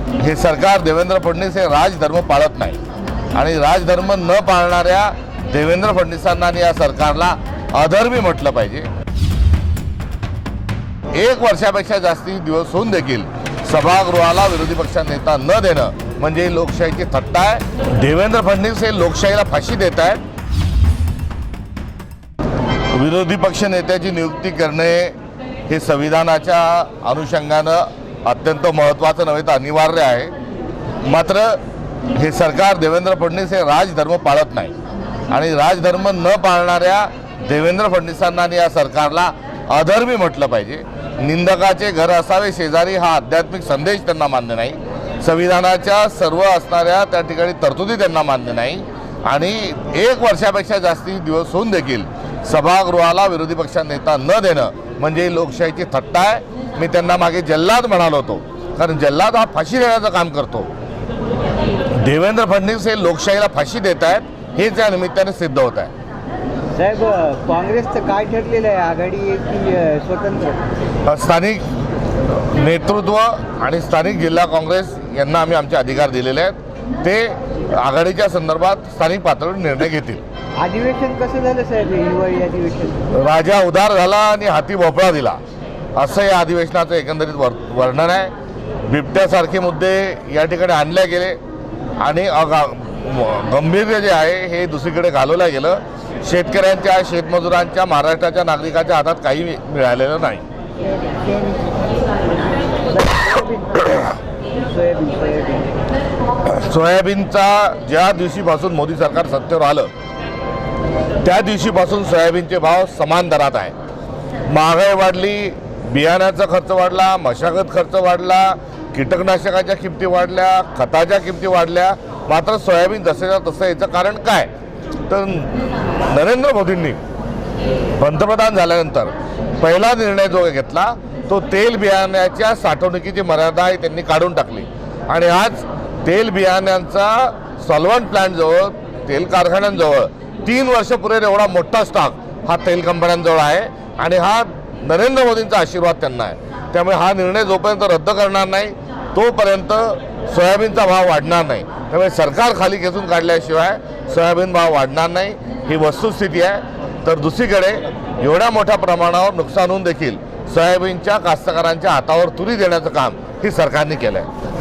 हे सरकार देवेंद्र फडणवीस हे राजधर्म पाळत नाही आणि राजधर्म न पाळणाऱ्या देवेंद्र फडणवीसांना आणि या सरकारला अधर्मी म्हटलं पाहिजे। 1 वर्षापेक्षा जास्ती दिवस होऊन देखील सभागृहाला विरोधी पक्ष नेता न देणं म्हणजे लोकशाहीची थट्टा आहे। देवेंद्र फडणवीस हे लोकशाहीला फाशी देत आहेत। विरोधी पक्ष नेत्याची नियुक्ती करणे हे संविधानाच्या अनुषंगानं अत्यंत महत्त्वाचं नव्हे तर अनिवार्य आहे। मात्र हे सरकार देवेंद्र फडणवीस हे राजधर्म पाळत नाही आणि राजधर्म न पाळणाऱ्या देवेंद्र फडणवीसांना आणि या सरकारला अधर्मी म्हटलं पाहिजे। निंदकाचे घर असावे शेजारी हा आध्यात्मिक संदेश त्यांना मान्य नाही। संविधानाच्या सर्व असणाऱ्या त्या ठिकाणी तरतुदी त्यांना मान्य नाही आणि 1 वर्षापेक्षा जास्ती दिवस होऊन देखील सभागृहाला विरोधी पक्ष नेता न देणं म्हणजे लोकशाहीची थट्टा आहे। मी त्यांना मागे जल्लाद म्हणालो होतो, कारण जल्लाद हा फाशी देण्याचं काम करतो। देवेंद्र फडणवीस हे लोकशाहीला फाशी देत आहेत, हे त्या निमित्ताने सिद्ध होत आहे। साहेब, काँग्रेसचं काय ठरलेलं आहे, आघाडी की स्वतंत्र? स्थानिक नेतृत्व आणि स्थानिक जिल्हा काँग्रेस यांना आम्ही आमचे अधिकार दिलेले आहेत। ते आघाडीच्या संदर्भात स्थानिक पातळीवर निर्णय घेतील। अधिवेशन कसं झालं साहेब, हिवाळी अधिवेशन? राजा उदार झाला आणि हाती भोपळा दिला असं या अधिवेशनाचं एकंदरीत वर्णन आहे। बिबट्यासारखे मुद्दे या ठिकाणी आणले गेले आणि गंभीर जे आहे हे दुसरीकडे घालवलं गेलं। शेतकऱ्यांच्या, शेतमजुरांच्या, महाराष्ट्राच्या नागरिकांच्या हातात काही मिळालेलं नाही। सोयाबीनचा ज्या दिवशीपासून मोदी सरकार सत्तेवर आलं त्या दिवशीपासून सोयाबीनचे भाव समान दरात आहे। महागाई वाढली, बियाण्याचा खर्च वाढला, मशागत खर्च वाढला, कीटकनाशकाच्या किमती वाढल्या, खताच्या किमती वाढल्या। मात्र सोयाबीन जसंच्या तसं याचं कारण काय तर नरेंद्र मोदींनी पंतप्रधान झाल्यानंतर पहिला निर्णय जो घेतला तो तेल बियाण्याच्या साठवणुकीची मर्यादा आहे त्यांनी काढून टाकली आणि आज तेल बियाण्यांचा सॉल्व्हंट प्लांटजवळ, तेल कारखान्यांजवळ 3 वर्ष पुरेल एवढा मोठा स्टॉक हा तेल कंपन्यांजवळ आहे आणि हा नरेंद्र मोदींचा आशीर्वाद त्यांना आहे। त्यामुळे हा निर्णय जोपर्यंत रद्द करणार नाही तोपर्यंत सोयाबीनचा भाव वाढणार नाही। त्यामुळे सरकार खाली खेचून काढल्याशिवाय सोयाबीन भाव वाढणार नाही, ही वस्तुस्थिती आहे। तर दुसरीकडे एवढ्या मोठ्या प्रमाणावर नुकसान होऊन देखील सोयाबीनच्या कास्तकारांच्या हातावर तुरी देण्याचं काम ही सरकारने केलं आहे।